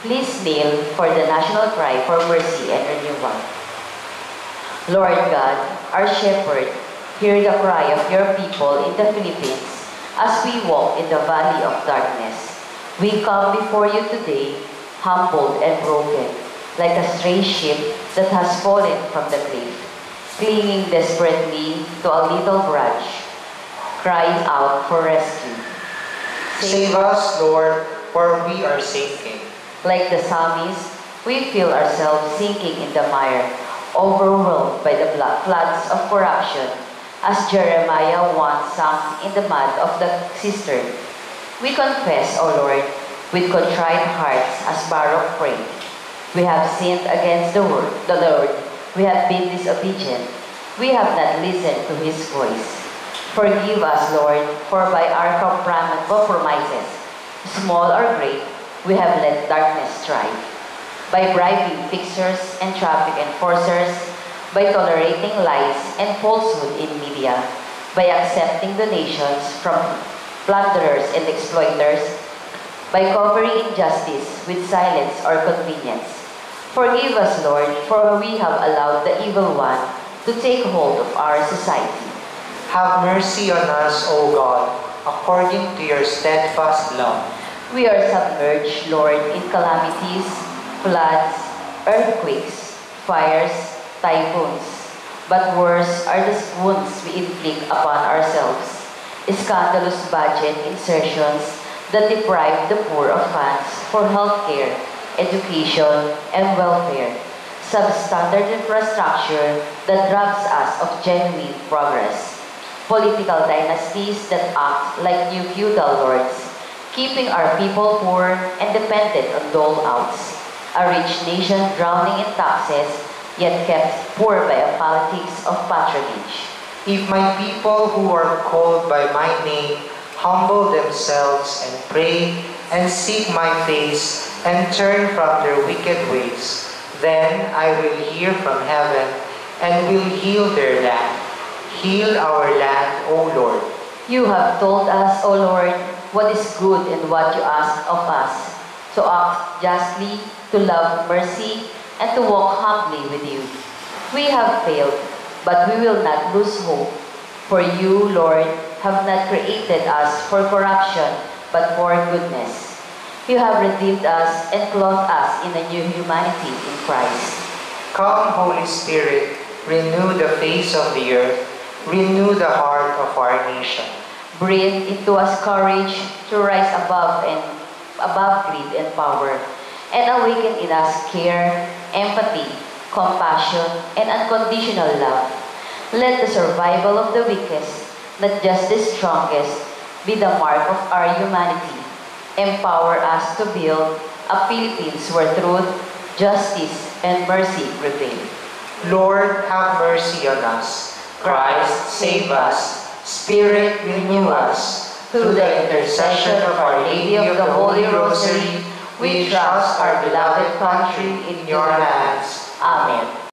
Please kneel for the national cry for mercy and renewal. Lord God, our shepherd, hear the cry of your people in the Philippines as we walk in the valley of darkness. We come before you today, humbled and broken, like a stray sheep that has fallen from the cliff, clinging desperately to a little branch, crying out for rescue. Save us, Lord, for we are sinking. Like the psalmist, we feel ourselves sinking in the mire, overwhelmed by the floods of corruption, as Jeremiah once sunk in the mud of the cistern. We confess, O Lord, with contrite hearts as Baruch prayed. We have sinned against the Lord. We have been disobedient. We have not listened to his voice. Forgive us, Lord, for by our compromises, small or great, we have let darkness thrive. By bribing fixers and traffic enforcers, by tolerating lies and falsehood in media, by accepting donations from plunderers and exploiters, by covering injustice with silence or convenience. Forgive us, Lord, for we have allowed the evil one to take hold of our society. Have mercy on us, O God, according to your steadfast love. We are submerged, Lord, in calamities, floods, earthquakes, fires, typhoons. But worse are the wounds we inflict upon ourselves. Scandalous budget insertions that deprive the poor of funds for healthcare, education, and welfare. Substandard infrastructure that robs us of genuine progress. Political dynasties that act like new feudal lords, keeping our people poor and dependent on dole-outs. A rich nation drowning in taxes, yet kept poor by a politics of patronage. If my people who are called by my name humble themselves and pray and seek my face and turn from their wicked ways, then I will hear from heaven and will heal their land. Heal our land, O Lord. You have told us, O Lord, what is good and what you ask of us, to act justly, to love mercy, and to walk humbly with you. We have failed, but we will not lose hope. For you, Lord, have not created us for corruption, but for goodness. You have redeemed us and clothed us in a new humanity in Christ. Come, Holy Spirit, renew the face of the earth, renew the heart of our nation. Breathe into us courage to rise above greed and power, and awaken in us care, empathy, compassion, and unconditional love. Let the survival of the weakest, not just the strongest, be the mark of our humanity. Empower us to build a Philippines where truth, justice, and mercy prevail. Lord, have mercy on us. Christ, save us. Spirit, renew us. Through the intercession of Our Lady of the Holy Rosary, we trust our beloved country in your hands. Amen.